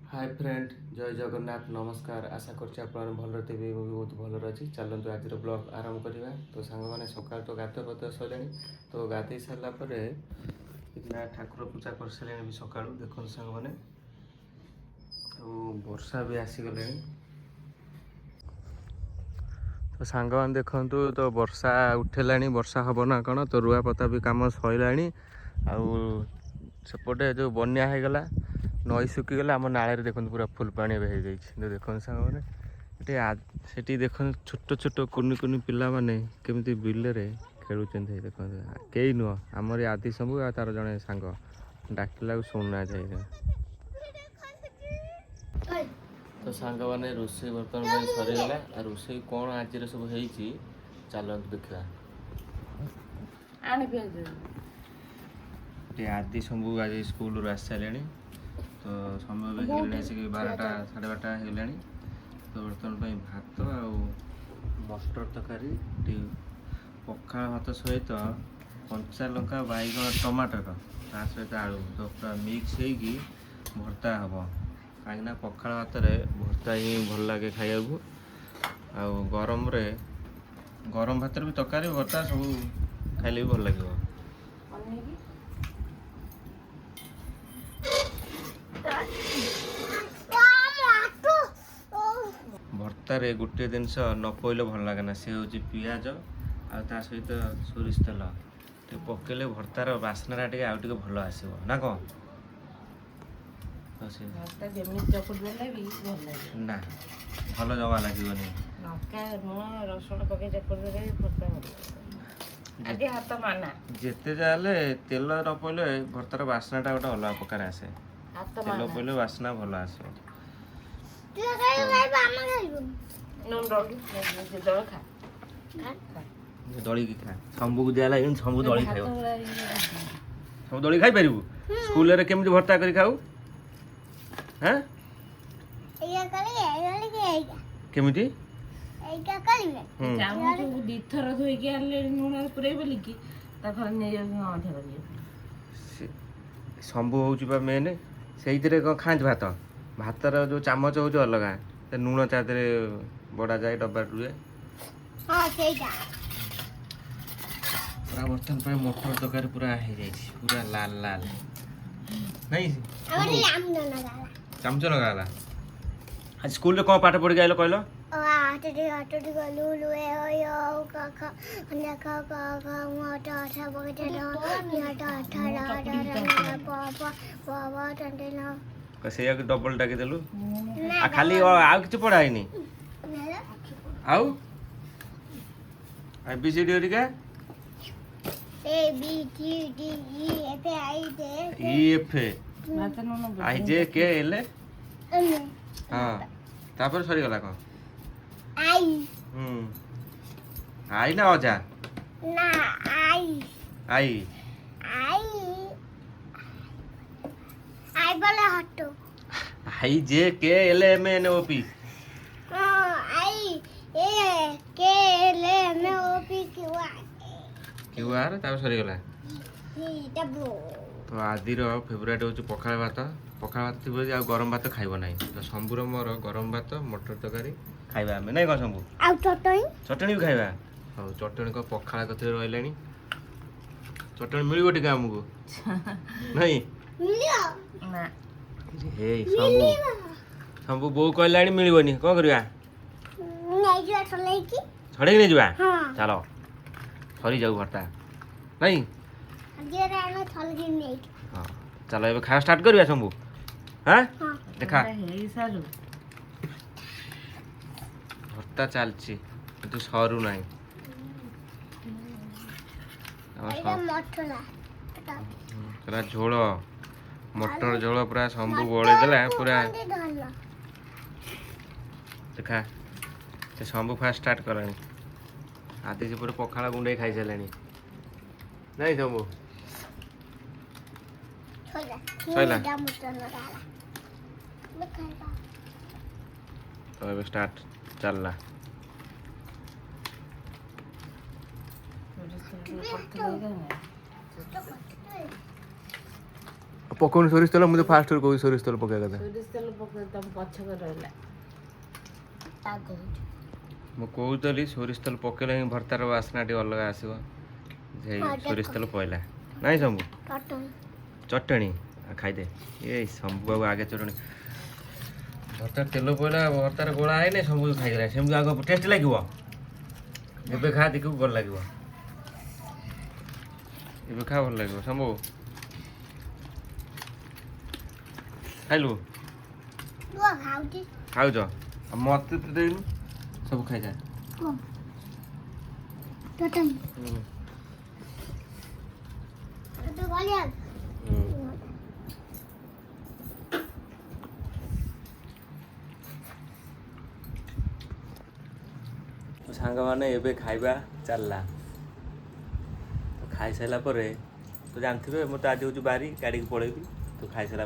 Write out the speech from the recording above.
Hi friend जय जगन्नाथ नमस्कार आशा करछि आपण भल थे मुझे बहुत भल अच्छी चलतु आज ब्लॉग आरंभ करवा तो सांग मैंने सका तो गाधुआ पाधुआ सर तो गाधे सारापर इतना ठाकुर पूजा कर सारे भी सका देखो सांग मैंने तो वर्षा भी आसीगले तो सांग मैंने देखु तो वर्षा उठेला वर्षा हम ना कौन तो रुआपता भी कम सरला सेपटे जो बन्या होगला नई सुखीगला आम नाले देखो पूरा फुल पा देखो सांग मैंने से देख छोट छोट कुनि कुनि पिला माने केमती बिल खेलुं देख कई नुह आमर आदि शंभु आ तार जड़े सांग डाकिला शुणुना चाहिए तो सांग मैंने रोषे बर्तमान सरीगला रोषे कौन आज सब चल देखा आदि शंभु आज स्कूल आसी सारे तो समय भी हेल्ला आसिक 12टा 12:30 हेल्ला तो बर्तमान भात आ मटर तरकारी पखाड़ भात सहित कंचा लंका बैगण टमाटर ता सहित आलू तो पूरा मिक्स होगी भर्ता हम कहीं पखाड़ भात भर्ता ही भल लगे खाइबू आ गरम भात भी तरकारी भर्ता सब खाइले भी भल लगे भर्तारे गोटे जिनस न पईले भल लगे सी हूँ पिज आ सहित सोरिष तेल पकेले भर्तार बास्ना टे आउ भल आसो ना कौन ना भल जमा लगे जिते जाले तेल न पईले भर्तार बास्नाटा गोटे अलग प्रकार आसे तेल पईले बास्ना भल आसे दड़ी खा शंभु को दिया लगे शंभु दड़ी खाओ सब दड़ी खाई पारू स्कूल रे केमती भर्ता कर खाऊ हाँ केमती शंभु हूँ मेन से खाँच भात भातर जो चामच हूँ अलग लुण ता बड़ा जाए डब्बा रुए पूरा बर्तन पर मटर तरकारी पूरा हो जाए पूरा लाल लाल नहीं चामच लगा आज स्कूल कौन पाठ पढ़ी आइल कहल से डबल डाकी देलु खाली आउ किसी पढ़ाई आउ ABCD हरिका EF आई जे के एल हाँ तापर सरीगला कौन आई ना अजा आई I J K L M N O P Q R तापर सरीगला तो आदि फेवरेट हूँ पखाड़ भात थी आ गरम भात खाइब ना तो शंभुर मोर गरम भात मटर तरकारी खाइबा आम नहीं कौन शंभु चटणी भी खाइबा हाँ चटणी कौन पखाड़ कथी रही चटणी मिल टे आमको नहीं शंभु बो कहला मिलनी कौन करवा छड़े नहीं जा चलो सरी जाऊ भर्ता नहीं हाँ चलो ये खाया स्टार्ट करिया शंभु हाँ देखा भर्ता चलची तू सरू ना पूरा झोल मटर झोल पूरा शंभु बड़े देला पूरा देखा से शंभु फास्ट स्टार्ट कलानी आदि से पूरे पखाड़ा गुंडे खाई सारे नहीं शंभु सैला तो अब स्टार्ट चलला ପକଉନି ସୋରିଷ ତେଲ ମୁଁ ତ ଫାଷ୍ଟରୁ କହୁଛି ସୋରିଷ ତେଲ ପକେଇବା କଥା ସୋରିଷ ତେଲ ପକେଇ ତମ ପଛରେ ରହିଲା। ମୁଁ କହୁଥିଲି ସୋରିଷ ତେଲ ପକେଇଲେ ହିଁ ଭର୍ତ୍ତାର ବାସ୍ନା ଟିକେ ଅଲଗା ଆସିବ। ସେଇ ସୋରିଷ ତେଲ ପଇଲା ନାଇଁ ଶମ୍ଭୁ ଚଟଣି ଖାଇଦେ ଏଇ ଶମ୍ଭୁ ବାବୁ ଆଗେ ଚଟଣି ଭର୍ତ୍ତାର ତେଲ ପଇଲା ଭର୍ତ୍ତାର ଗୋଳା ହେଇନି ଶମ୍ଭୁ ଖାଇଦେଲା ସେମିତି ଆଗ ଟେଷ୍ଟ ଲାଗିବ। ଏବେ ଖା ଦେଖିବୁ ଭଲ ଲାଗିବ। ଏବେ ଖା ଭଲ ଲାଗିବ ଶମ୍ଭୁ ଖାଇଲୁ ଖାଉଛ ଆଉ ମତେ ତ ଦେଇନୁ ସବୁ ଖାଇଯା। ସାଙ୍ଗମାନେ ଏବେ ଖାଇବା ଚାଲିଲା ତ ଖାଇସାରିଲା ପରେ ତ ଜାଣିଥିବେ ମୁଁ ତ ଆଜି ହେଉଛି ବାରି ଗାଡ଼ିକି ପଳେଇବି ତ ଖାଇସାରିଲା